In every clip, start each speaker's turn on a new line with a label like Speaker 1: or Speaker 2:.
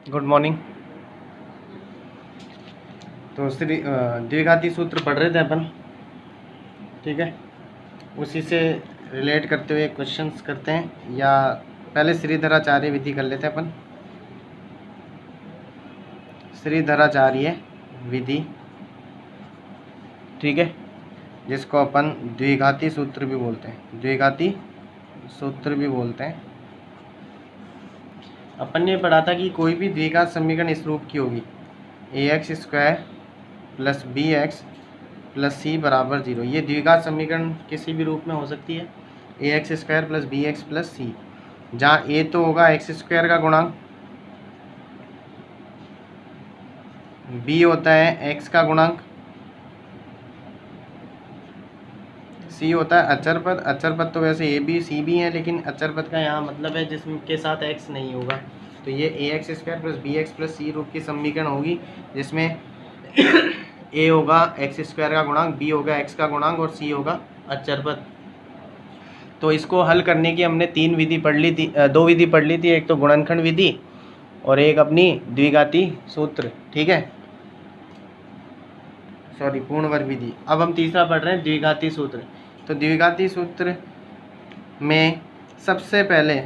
Speaker 1: Good morning. तो द्विघाती सूत्र पढ़ रहे थे अपन, ठीक है। उसी से रिलेट करते हुए क्वेश्चंस करते हैं, या पहले श्रीधराचार्य विधि कर लेते हैं अपन। श्रीधराचार्य विधि, ठीक है, जिसको अपन द्विघाती सूत्र भी बोलते हैं, द्विघाती सूत्र भी बोलते हैं। अपन ने पढ़ा था कि कोई भी द्विघात समीकरण इस रूप की होगी, ax² plus bx plus c बराबर 0। ये द्विघात समीकरण किसी भी रूप में हो सकती है, ax² plus bx plus c, जहाँ a तो होगा x² का गुणांक, b होता है x का गुणांक, c होता है अचर पद। अचर पद तो वैसे a भी c भी है, लेकिन अचर पद का यहाँ मतलब है जिसके साथ x नहीं होगा। तो ये ax² plus bx plus c रूप की समीकरण होगी, जिसमें a होगा x² का गुणांक, b होगा x का गुणांक और c होगा अचर पद। तो इसको हल करने की हमने दो विधि पढ़ ली थी। एक तो गुणनखंड विधि और एक अपनी द्विघाती सूत्र, ठीक है, सॉरी पूर्ण वर्ग विधि। अब हम तीसरा पढ़ रहे हैं द्विघाती सूत्र। तो द्विघाती सूत्र में सबसे पहले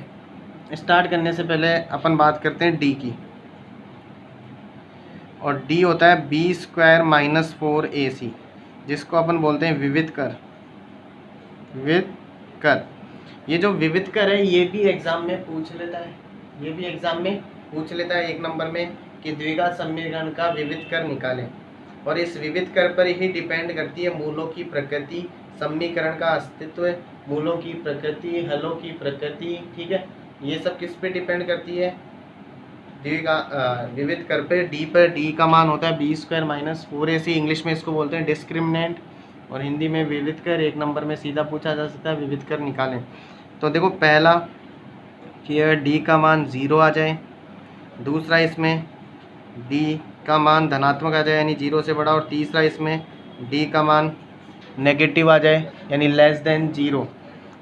Speaker 1: स्टार्ट करने से पहले अपन बात करते हैं डी की, और डी होता है b² माइनस 4ac, जिसको अपन बोलते हैं विविध कर। विविध कर, ये जो विविध कर है ये भी एग्जाम में पूछ लेता है, ये भी एग्जाम में पूछ लेता है 1 नंबर में कि द्विघात समीकरण का विविध कर निकालें। और इस विविध कर पर ही डिपेंड करती है मूलों की प्रकृति, समीकरण का अस्तित्व, मूलों की प्रकृति, हलों की प्रकृति, ठीक है। ये सब किस पे डिपेंड करती है? विविध कर पे। डी का मान होता है b² माइनस 4ac, इंग्लिश में इसको बोलते हैं डिस्क्रिमिनेंट, और हिंदी में विविध कर। 1 नंबर में सीधा पूछा जा सकता है विविध कर निकालें। तो देखो, पहला कि अगर डी का मान 0 आ जाए, दूसरा इसमें डी का मान धनात्मक आ जाए यानी 0 से बड़ा, और तीसरा इसमें डी का मान नेगेटिव आ जाए यानी लेस देन 0।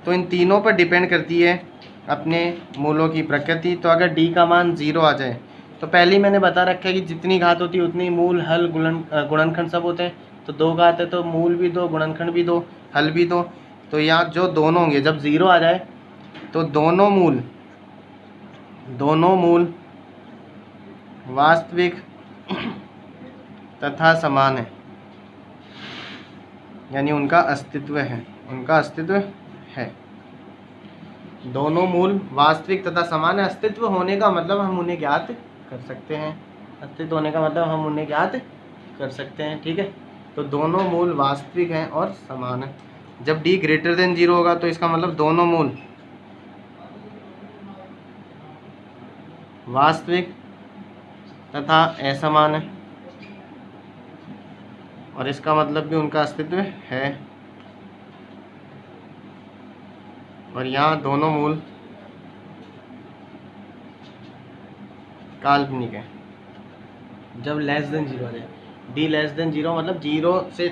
Speaker 1: तो इन तीनों पर डिपेंड करती है अपने मूलों की प्रकृति। तो अगर डी का मान 0 आ जाए, तो पहले ही मैंने बता रखा है कि जितनी घात होती है उतनी मूल, हल, गुणनखंड सब होते हैं। तो 2 घात है तो मूल भी 2, गुणनखंड भी 2, हल भी 2। तो यहाँ जो दोनों होंगे, जब 0 आ जाए तो दोनों मूल वास्तविक तथा समान है, यानी उनका अस्तित्व है, दोनों मूल वास्तविक तथा समान है। अस्तित्व होने का मतलब हम उन्हें ज्ञात कर सकते हैं, अस्तित्व होने का मतलब हम उन्हें ज्ञात कर सकते हैं, ठीक है। तो दोनों मूल वास्तविक हैं और समान है। जब d ग्रेटर देन 0 होगा तो इसका मतलब दोनों मूल वास्तविक तथा असमान है, और इसका मतलब भी उनका अस्तित्व है। और यहाँ दोनों मूल काल्पनिक है। जब लेस देन 0 आ जाए, डी लेस देन 0 मतलब 0 से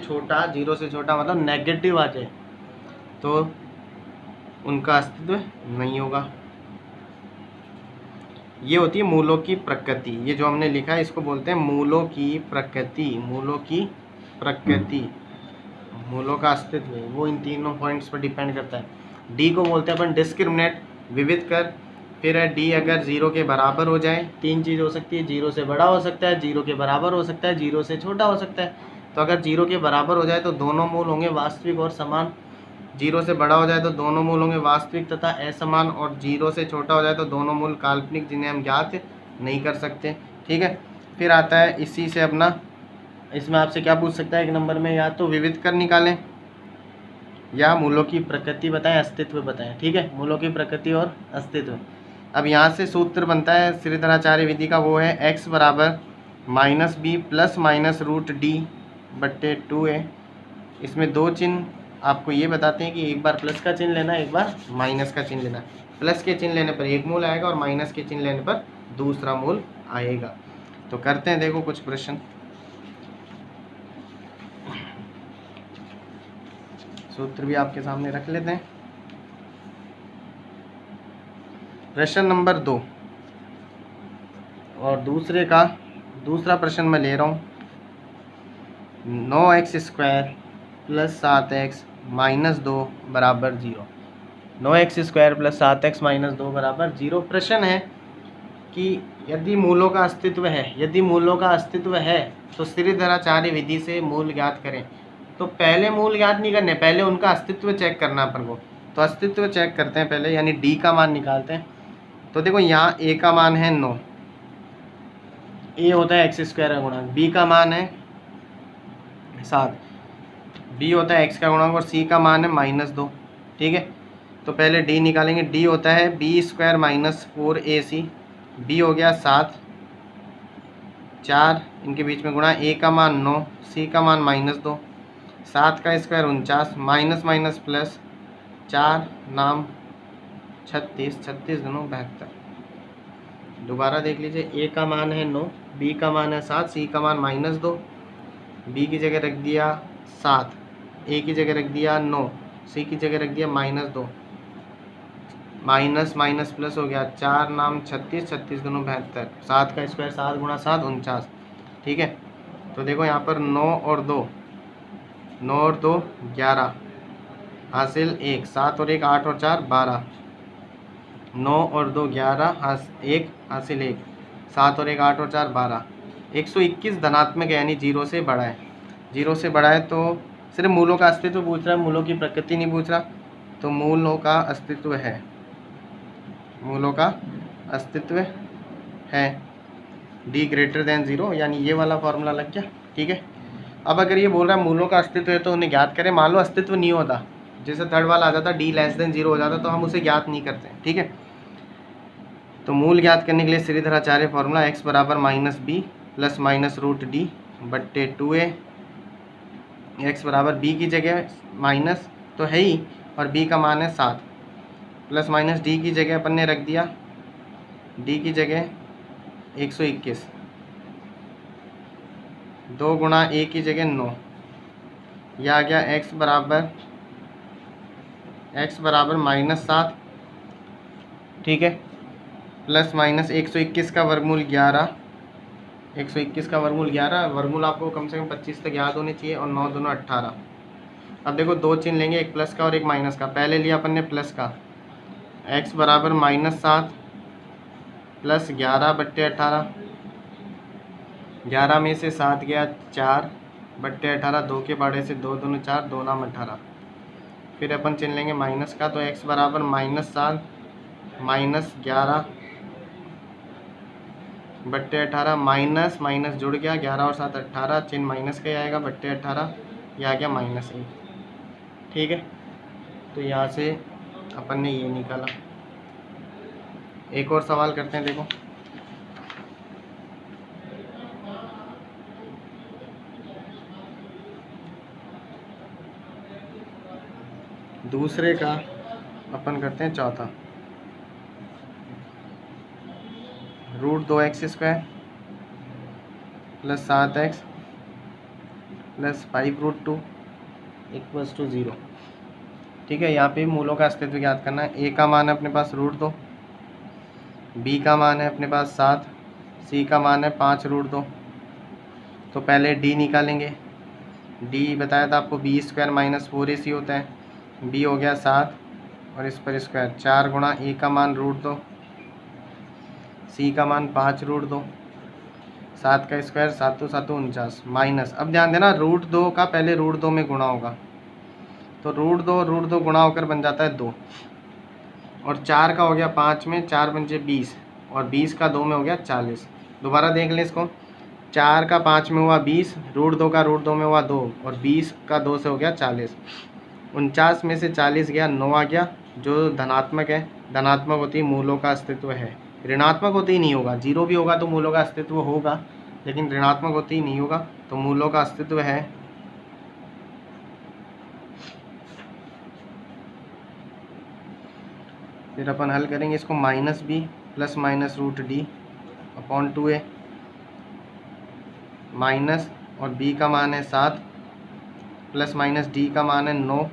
Speaker 1: छोटा मतलब नेगेटिव आ जाए, तो उनका अस्तित्व नहीं होगा। ये होती है मूलों की प्रकृति। ये जो हमने लिखा है इसको बोलते हैं मूलों की प्रकृति। मूलों का अस्तित्व है वो इन तीनों पॉइंट्स पर डिपेंड करता है। डी को बोलते हैं अपन डिस्क्रिमिनेंट, विविध कर। फिर है डी अगर 0 के बराबर हो जाए, 3 चीज़ हो सकती है, 0 से बड़ा हो सकता है, 0 के बराबर हो सकता है, 0 से छोटा हो सकता है। तो अगर 0 के बराबर हो जाए तो दोनों मूल होंगे वास्तविक और समान, 0 से बड़ा हो जाए तो दोनों मूल होंगे वास्तविक तथा असमान, और 0 से छोटा हो जाए तो दोनों मूल काल्पनिक, जिन्हें हम ज्ञात नहीं कर सकते, ठीक है। फिर आता है इसी से अपना, इसमें आपसे क्या पूछ सकता है 1 नंबर में, या तो विविध कर निकालें या मूलों की प्रकृति बताएं, अस्तित्व बताएं, ठीक है। मूलों की प्रकृति और अस्तित्व। अब यहाँ से सूत्र बनता है श्रीधराचार्य विधि का, वो है x बराबर -b प्लस माइनस √d/2a। इसमें 2 चिन्ह आपको ये बताते हैं कि एक बार प्लस का चिन्ह लेना, एक बार माइनस का चिन्ह लेना। प्लस के चिन्ह लेने पर एक मूल आएगा और माइनस के चिन्ह लेने पर दूसरा मूल आएगा। तो करते हैं, देखो कुछ प्रश्न। सूत्र भी आपके सामने रख लेते हैं। प्रश्न नंबर 2, और दूसरा प्रश्न मैं ले रहा हूँ 9x² प्लस 7x माइनस 2 बराबर 0। 9x² प्लस 7x माइनस 2 बराबर 0। प्रश्न है कि यदि मूलों का अस्तित्व है तो श्रीधराचार्य विधि से मूल ज्ञात करें। तो पहले मूल ज्ञात नहीं करने, पहले उनका अस्तित्व चेक करना अपन को। तो अस्तित्व चेक करते हैं पहले, यानी d का मान निकालते हैं। तो देखो यहाँ a का मान है 9, a होता है x² का गुणांक, b का मान है 7, b होता है x का गुणांक और c का मान है -2। ठीक है, तो पहले d निकालेंगे। d होता है b² माइनस 4ac, b हो गया 7, 4 इनके बीच में गुणा, a का मान 9, c का मान -2, 7 का स्क्वायर 49, माइनस माइनस प्लस, 4 नाम 36, 36 दोनों 72। दोबारा देख लीजिए, a का मान है 9, b का मान है 7, c का मान -2, b की जगह रख दिया 7, a की जगह रख दिया 9, c की जगह रख दिया -2, माइनस माइनस प्लस हो गया, 4 नाम 36, 36 दोनों 72, 7 का स्क्वायर 7 गुणा 7 49। ठीक है, तो देखो यहाँ पर 9 और 2 11 हासिल 1, 7 और 1 8 और 4 12, 9 और 2 11 1 हासिल 1, 7 और 1 8 और 4 12, 121 धनात्मक है, यानी 0 से बड़ा है। 0 से बड़ा है तो सिर्फ मूलों का अस्तित्व पूछ रहा है, मूलों की प्रकृति नहीं पूछ रहा। तो मूलों का अस्तित्व है, मूलों का अस्तित्व है, d ग्रेटर देन 0, यानी ये वाला फॉर्मूला लग गया। ठीक है, अब अगर ये बोल रहा है मूलों का अस्तित्व है तो उन्हें ज्ञात करें। मान लो अस्तित्व नहीं होता, जैसे थर्ड वाला आ जाता d लेस देन 0 हो जाता, तो हम उसे ज्ञात नहीं करते। ठीक है, तो मूल ज्ञात करने के लिए श्रीधराचार्य फॉर्मूला x बराबर -b plus minus root d बट्टे 2a। x बराबर b की जगह माइनस तो है ही, और b का मान है 7, प्लस माइनस d की जगह अपन ने रख दिया, d की जगह 121, 2 गुणा a की जगह 9, यह आ गया x बराबर -7। ठीक है, प्लस माइनस 121 का वर्गमूल 11, 121 का वर्गमूल 11, वर्गमूल आपको कम से कम 25 तक याद होने चाहिए, और 9 दोनों 18। अब देखो दो चिन्ह लेंगे, एक प्लस का और एक माइनस का। पहले लिया अपन ने प्लस का, x बराबर -7 प्लस 11 बट्टे 18, 11 में से 7 गया 4 बट्टे 18, 2 के बाड़े से 2 दूनी 4, 2 नाम 18। फिर अपन चिन्ह लेंगे माइनस का, तो x बराबर -7 माइनस 11 बट्टे 18, माइनस माइनस जुड़ गया, 11 और 7 18, चिन्ह माइनस का ही आएगा, बट्टे 18, यह आ गया -1। ठीक है, तो यहाँ से अपन ने ये निकाला। एक और सवाल करते हैं, देखो दूसरे का अपन करते हैं चौथा। √2x² plus 7x plus 5√2 = 0। ठीक है, यहाँ पे मूलों का अस्तित्व ज्ञात करना है। a का मान है अपने पास √2, b का मान है अपने पास 7, c का मान है 5√2। तो पहले d निकालेंगे। d बताया था आपको b² माइनस 4ac होता है, b हो गया 7 और इस पर स्क्वायर, 4 गुणा a का मान √2, c का मान 5√2, 7 का स्क्वायर 7 तो 7 49, माइनस। अब ध्यान देना, √2 का पहले √2 में गुणा होगा, तो √2 गुणा होकर बन जाता है 2, और 4 का हो गया 5 में, 4 पंचे 20, और 20 का 2 में हो गया 40। दोबारा देख लें इसको, 4 का 5 में हुआ 20, √2 का √2 में हुआ 2, और 20 का 2 से हो गया 40। 49 में से 40 गया, 9 आ गया, जो धनात्मक है। धनात्मक होती मूलों का अस्तित्व है, ऋणात्मक होती ही नहीं होगा। 0 भी होगा तो मूलों का अस्तित्व होगा, लेकिन ऋणात्मक होती ही नहीं होगा, तो मूलों का अस्तित्व है। फिर अपन हल करेंगे इसको, -b plus minus √d upon 2a, minus, और b का मान है 7 प्लस माइनस d का मान है 9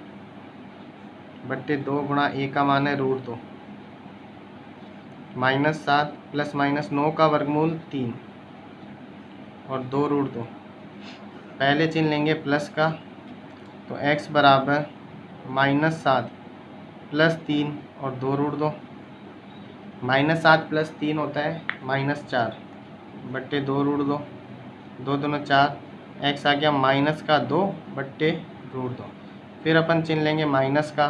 Speaker 1: बट्टे 2 गुणा a का मान है √2, -7 प्लस माइनस 9 का वर्गमूल 3 और 2√2। पहले चिन्ह लेंगे प्लस का, तो x बराबर -7 प्लस 3 और 2√2। -7 प्लस 3 होता है -4 बट्टे 2√2, 2 दूना 4, x आ गया -2 बट्टे √2। फिर अपन चिन्ह लेंगे माइनस का,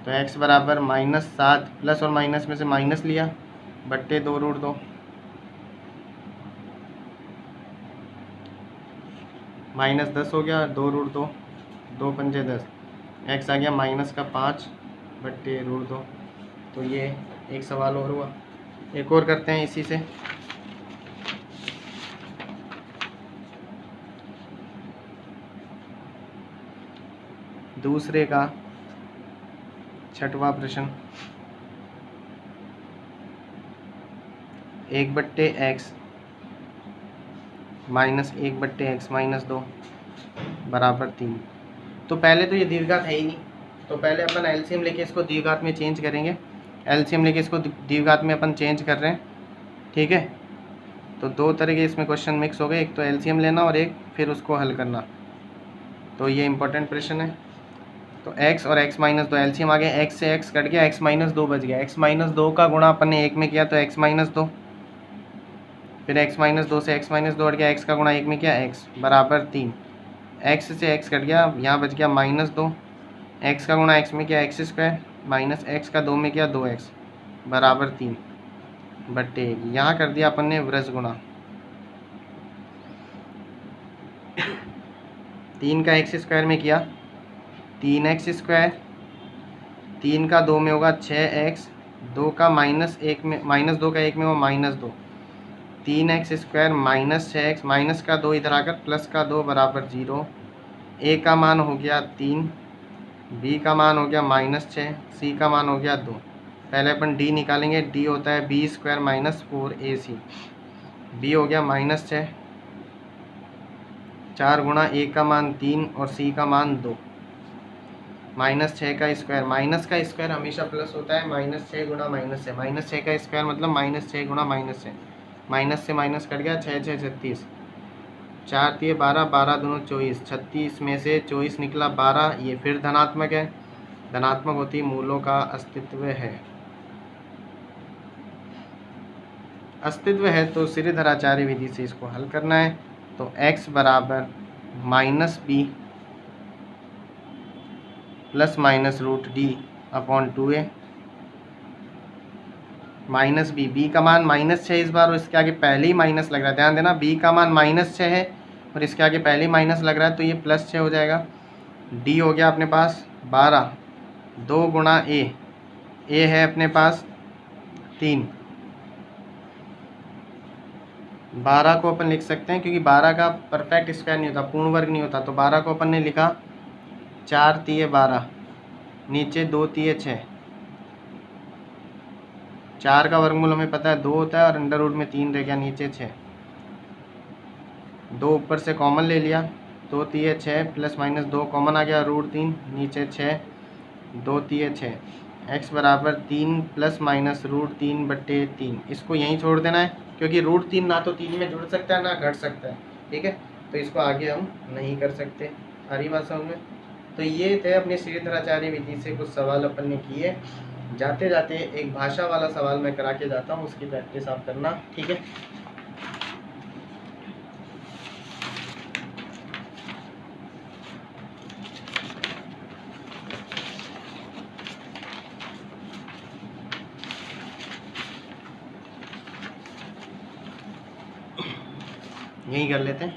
Speaker 1: तो x बराबर -7 प्लस और माइनस में से माइनस लिया बट्टे 2√2। -10 हो गया, 2√2, 2 पंजे 10, x आ गया -5 बट्टे √2। तो ये एक सवाल और हुआ। एक और करते हैं इसी से। दूसरे का 6वां प्रश्न, 1/x -1/x -2 बराबर 3। तो पहले तो ये दीर्घात है ही नहीं, तो पहले अपन एलसीएम लेके इसको द्विघात में चेंज करेंगे। एलसीएम लेके इसको द्विघात में अपन चेंज कर रहे हैं, ठीक है। तो दो तरह के इसमें क्वेश्चन मिक्स हो गए, एक तो एलसीएम लेना और एक फिर उसको हल करना। तो ये इंपॉर्टेंट प्रश्न है। तो x और x -2 एलसीएम आ गया, x से x कट गया, x -2 बच गया। x -2 का गुणा अपन ने 1 में किया तो x -2, फिर x -2 से x -2 हट गया, x का गुणा 1 में किया, x बराबर 3। x से x कट गया, यहाँ बच गया -2, x का गुणा x में किया x² माइनस x का 2 में किया 2x बराबर 3 बट्टे 1। यहाँ कर दिया अपन ने वृज गुणा, 3 का x² में किया 3x², 3 का 2 में होगा 6x, 2 का -1 में -2 का 1 में होगा -2, 3x² माइनस 6x, माइनस का 2 इधर आकर प्लस का 2 बराबर 0। a का मान हो गया 3, b का मान हो गया -6, c का मान हो गया 2। पहले अपन d निकालेंगे, d होता है b² - 4ac, b हो गया -6, 4 गुणा a का मान 3 और c का मान 2, -6 का स्क्वायर, माइनस का स्क्वायर हमेशा प्लस होता है, -6 गुणा -6, -6 का स्क्वायर मतलब -6 गुणा -6, माइनस से माइनस कट गया, 6 6 36, 4 3 12, 12 दूनी 24, 36 में से 24 निकला 12। ये फिर धनात्मक है, धनात्मक होती मूलों का अस्तित्व है। अस्तित्व है तो श्रीधराचार्य विधि से इसको हल करना है। तो x बराबर -b plus minus √d/2a -b, b का मान -6 इस बार और इसके आगे पहले ही माइनस लग रहा है, ध्यान देना b का मान -6 है और इसके आगे पहले ही माइनस लग रहा है, तो ये +6 हो जाएगा। d हो गया अपने पास 12, 2 गुणा a है अपने पास 3, 12 को अपन लिख सकते हैं क्योंकि 12 का परफेक्ट स्क्वायर नहीं होता, पूर्ण वर्ग नहीं होता, तो 12 को अपन ने लिखा 4 3 12, नीचे 2 3 6, 4 का वर्गमूल हमें पता है 2 होता है और अंडर रूट में 3 रह गया, नीचे 6, 2 ऊपर से कॉमन ले लिया, 2 3 6 प्लस माइनस 2 कॉमन आ गया, √3 नीचे 6, 2 3 6, x बराबर 3 प्लस माइनस √3 बट्टे 3। इसको यहीं छोड़ देना है क्योंकि √3 ना तो 3 में जुड़ सकता है ना घट सकता है, ठीक है। तो इसको आगे हम नहीं कर सकते। आ रही बात समझ में? तो ये थे अपने श्रीधराचार्य विधि से कुछ सवाल अपन ने किए। जाते जाते एक भाषा वाला सवाल मैं करा के जाता हूँ, उसकी प्रैक्टिस आप करना, ठीक है। यही कर लेते हैं।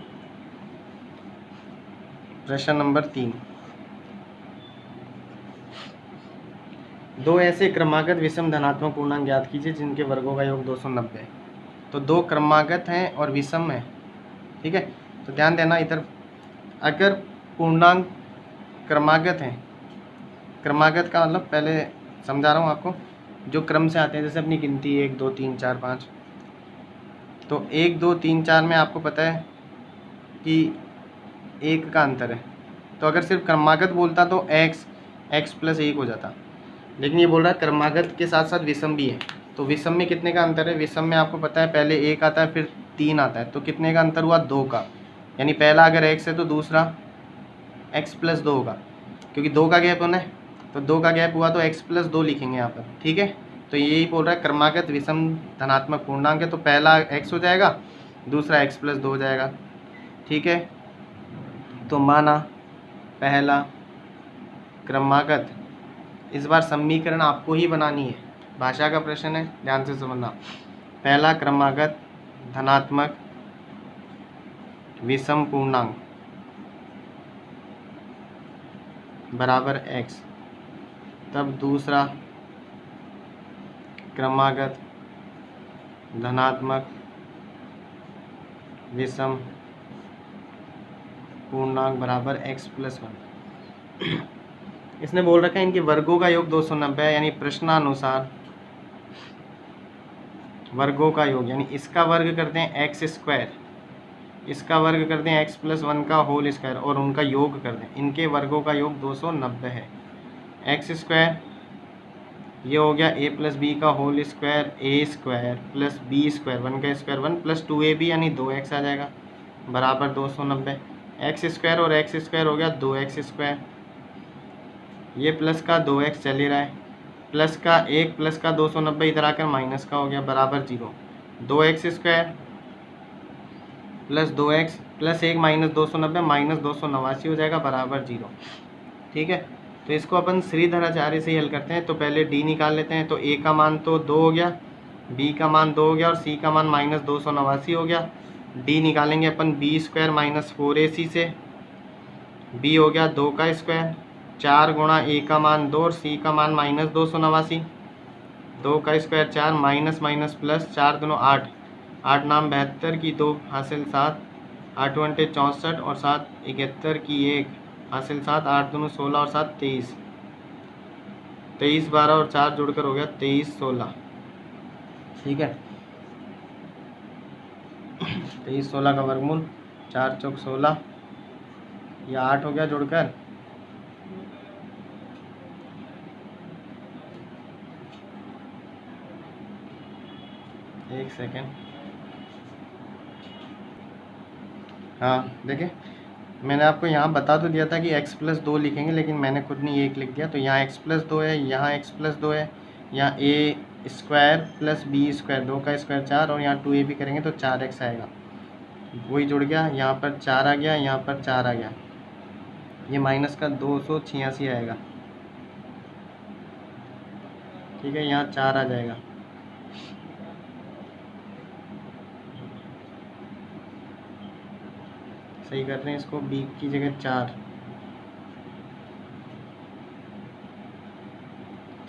Speaker 1: प्रश्न नंबर 3, दो ऐसे क्रमागत विषम धनात्मक पूर्णांक ज्ञात कीजिए जिनके वर्गों का योग 290 है। तो दो क्रमागत हैं और विषम है, ठीक है। तो ध्यान देना इधर, अगर पूर्णांक क्रमागत हैं, क्रमागत का मतलब पहले समझा रहा हूँ आपको, जो क्रम से आते हैं, जैसे अपनी गिनती 1 2 3 4 5, तो 1 2 3 4 में आपको पता है कि 1 का अंतर है, तो अगर सिर्फ क्रमागत बोलता तो x + 1 हो जाता, लेकिन ये बोल रहा है क्रमागत के साथ साथ विषम भी है, तो विषम में कितने का अंतर है? विषम में आपको पता है पहले 1 आता है फिर 3 आता है, तो कितने का अंतर हुआ? 2 का। यानी पहला अगर x है तो दूसरा x + 2 होगा, क्योंकि 2 का गैप होना है, तो 2 का गैप हुआ तो x + 2 लिखेंगे यहाँ पर। ठीक है, तो यही बोल रहा है क्रमागत विषम धनात्मक पूर्णांक है, तो पहला x हो जाएगा, दूसरा x + 2 हो जाएगा। ठीक है, तो माना पहला क्रमागत, इस बार समीकरण आपको ही बनानी है, भाषा का प्रश्न है, ध्यान से समझना। पहला क्रमागत धनात्मक विषम पूर्णांक बराबर x, तब दूसरा क्रमागत धनात्मक विषम पूर्णांक बराबर x + 1। इसने बोल रखा है इनके वर्गों का योग 290 है, यानी प्रश्नानुसार वर्गों का योग, यानी इसका वर्ग करते हैं x², इसका वर्ग करते हैं x + 1 का होल स्क्वायर और उनका योग कर दें। इनके वर्गों का योग 290 है। x² ये हो गया a + b का होल स्क्वायर, a² + b² 1 का स्क्वायर 1 + 2ab यानी 2x आ जाएगा बराबर 290। x² और x² हो गया 2x², ये प्लस का 2x चल ही रहा है, प्लस का 1 प्लस का 290 इधर आकर माइनस का हो गया बराबर 0। 2x² + 2x + 1 - 290 - 289 हो जाएगा बराबर 0। ठीक है, तो इसको अपन श्रीधराचार्य से ही हल करते हैं। तो पहले d निकाल लेते हैं, तो a का मान तो 2 हो गया, b का मान 2 हो गया और c का मान -289 हो गया। d निकालेंगे अपन b² - 4ac से, b हो गया 2 का स्क्वायर, 4 गुणा a का मान 2 और c का मान -289, 2 का स्क्वायर 4 माइनस माइनस प्लस, 4 दूनो 8, 8 नाम 72 की 2 हासिल 7, 8 × 64 और 7 71 की 1 हासिल 7, 8 दूनो 16 और 7 23, 23 12 और 4 जुड़कर हो गया 23 16। ठीक है, 23 16 का वर्गमूल 4 चौक 16, या 8 हो गया जुड़कर, एक सेकेंड, हाँ देखिए मैंने आपको यहाँ बता तो दिया था कि x + 2 लिखेंगे, लेकिन मैंने खुद नहीं 1 लिख दिया। तो यहाँ x + 2 है, यहाँ x + 2 है, यहाँ a² + b² 2 का स्क्वायर 4 और यहाँ 2ab करेंगे तो 4x आएगा, वही जुड़ गया, यहाँ पर 4 आ गया, यहाँ पर 4 आ गया, ये माइनस का 286 आएगा। ठीक है, यहाँ 4 आ जाएगा, सही कर रहे हैं इसको, b की जगह 4।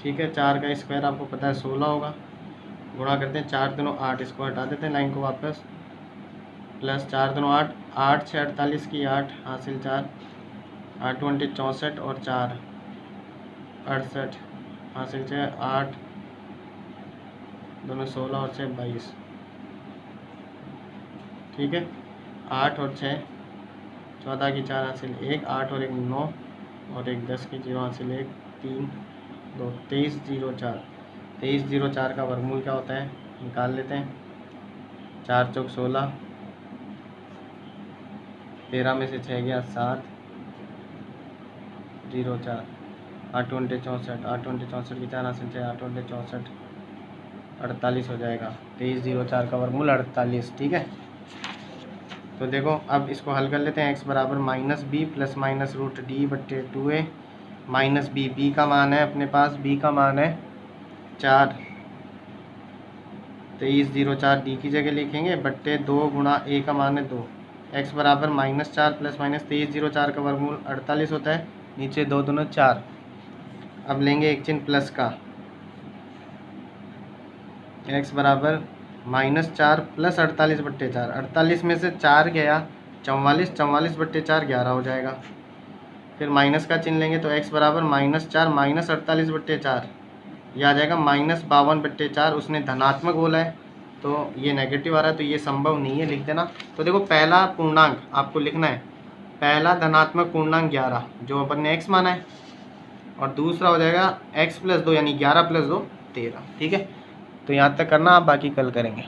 Speaker 1: ठीक है, 4 का स्क्वायर आपको पता है 16 होगा, गुणा करते हैं 4 दूनो 8, इसको हटा देते हैं लाइन को वापस, प्लस 4 दूनो 8, 8 6 48 की 8 हासिल 4, 8 × 20 64 और 4 68 हासिल 6, 8 दोनों 16 और 6 22। ठीक है, 8 और 6 14 की 4 हासिल 1, 8 और 1 9 और 1 10 की 0 हासिल 1 3 2 23 0 4, 23 0 4 का वर्गमूल क्या होता है निकाल लेते हैं। 4 चौक 16, 13 में से 6 गया 7 0 4, 8 × 64, 8 × 64 की 4 हासिल 6, 8 × 64 48 हो जाएगा, 23 0 4 का वर्गमूल 48। ठीक है, तो देखो अब इसको हल कर लेते हैं। x बराबर -b + -√d/2a -b, b का मान है अपने पास, b का मान है 4, 23 0 4 d की जगह लिखेंगे बट्टे 2 गुणा a का मान है 2, x बराबर -4 + -23 0 4 का वर्गमूल 48 होता है, नीचे 2 दूनो 4। अब लेंगे एक चिन्ह प्लस का, x बराबर -4 + 48/4, 48 में से 4 गया 44, 44/4 11 हो जाएगा। फिर माइनस का चिन्ह लेंगे तो x बराबर -4 - 48/4, ये आ जाएगा -52/4। उसने धनात्मक बोला है तो ये नेगेटिव आ रहा है, तो ये संभव नहीं है, लिख देना। तो देखो पहला पूर्णांक आपको लिखना है, पहला धनात्मक पूर्णांक 11 जो अपन ने x माना है, और दूसरा हो जाएगा x + 2 यानी 11 + 2 13। ठीक है, तो यहाँ तक करना, आप बाकी कल करेंगे।